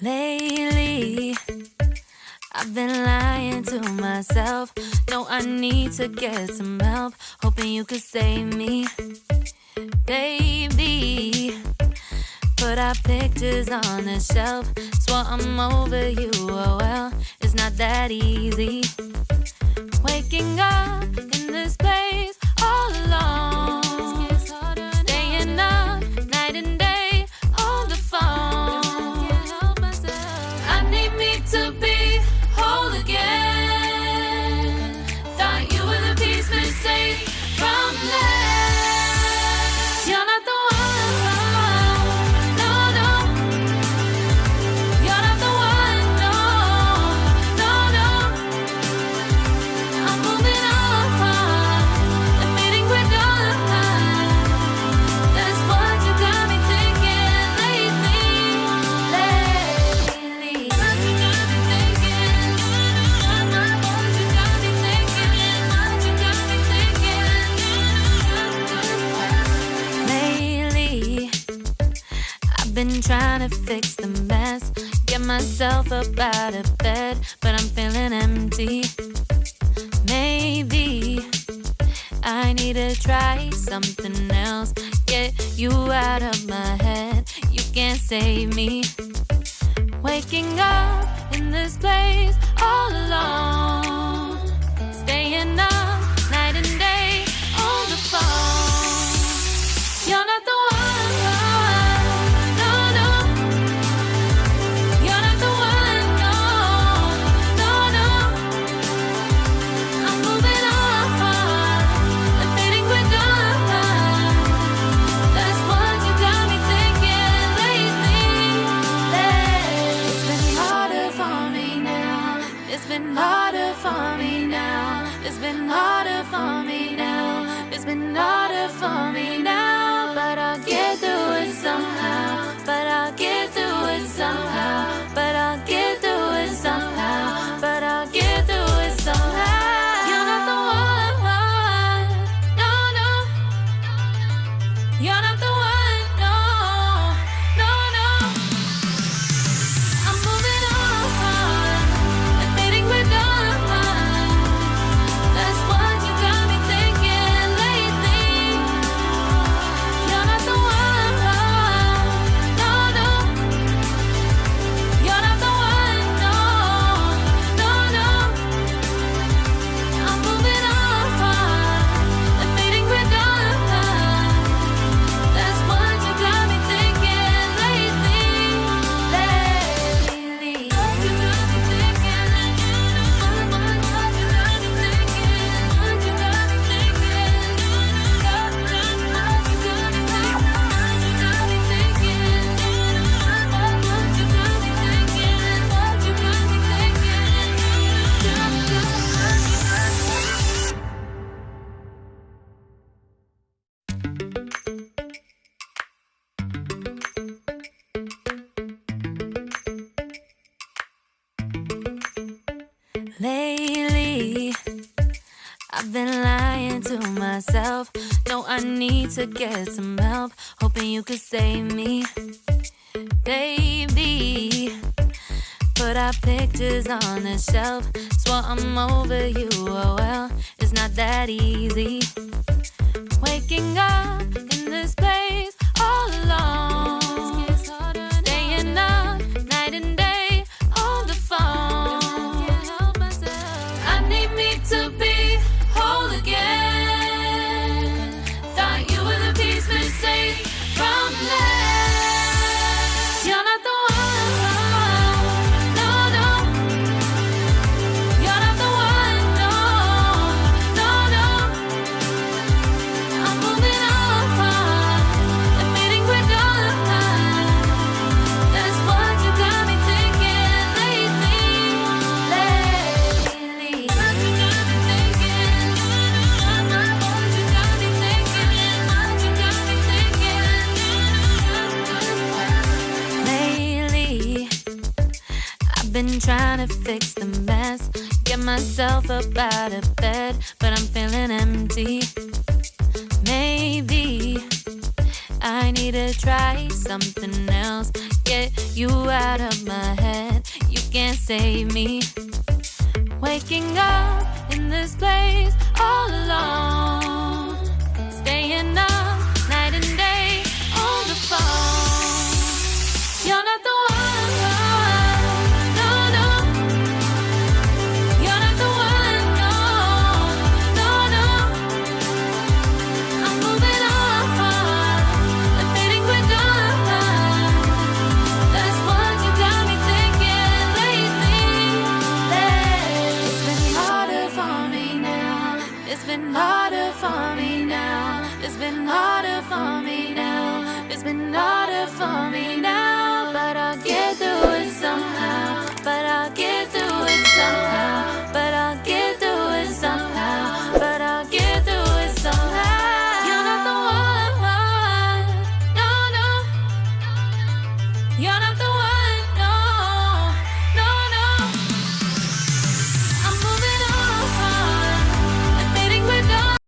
Lately, I've been lying to myself. No, I need to get some help. Hoping you could save me, baby. Put our pictures on the shelf. Swore I'm over you, oh well, it's not that easy. Waking up in this place all alone, staying up night and day on the phone. I need me to be whole again. Thought you were the piece missing from last. You're not the one, no, no. You're not the one, no, no, no. I'm moving on, admitting we're done. That's what you got me thinking lately. What you got me thinking? What you got me thinking? What you got me thinking? Lately, I've been trying to fix the mess, get myself up out of bed, but I'm feeling empty. Maybe I need to try something else. Get you out of my head, you can't save me. Waking up in this place all alone, staying up night and day on the phone. You're not the one, no, no. You're not the one, no, no, no. I'm moving on, admitting we're done. That's what you got me thinking lately. It's been harder for me now. It's been harder for me now. It's been harder for me now. It's been harder for me now. But I'll get through it somehow. But I'll get through it somehow. But I'll get through it somehow. But I'll get through it somehow. You're not the one, no, no. You're not the one, no, no, no. I'm moving on, admitting we're done. That's what you got me thinking lately. You're not the one, no, no. You're not the one, no, no, no. I'm moving on, admitting we're done. That's what you got me thinking lately. What you got me thinking? What you got me thinking? What you got me thinking? What you got me thinking? What you got me thinking? What you got me thinking? What you got me thinking? Lately, I've been lying to myself. No, I need to get some help. Hoping you could save me, baby. Put our pictures on the shelf. Swore I'm over you, oh well, it's not that easy. Waking up in this place all alone, staying up night and day on the phone. I need me to be whole again. Thought you were the piece missing from last. You're not the one, no, no. You're not the one, no, no, no. I'm moving on, admitting we're done. That's what you got me thinking lately. What you got me thinking? What you got me thinking? What you got me thinking? Lately, I've been trying to fix the mess, get myself up out of bed, but I'm feeling empty. Maybe I need to try something else. Get you out of my head. You can't save me. Waking up in this place all alone. Staying up night and day on the phone. You're not the one, no, no. You're not the one, no, no, no. I'm moving on, and fading with God. That's what you got me thinking lately. It's been harder for me now. It's been harder for me now. It's been harder for me now. It's been harder for me now.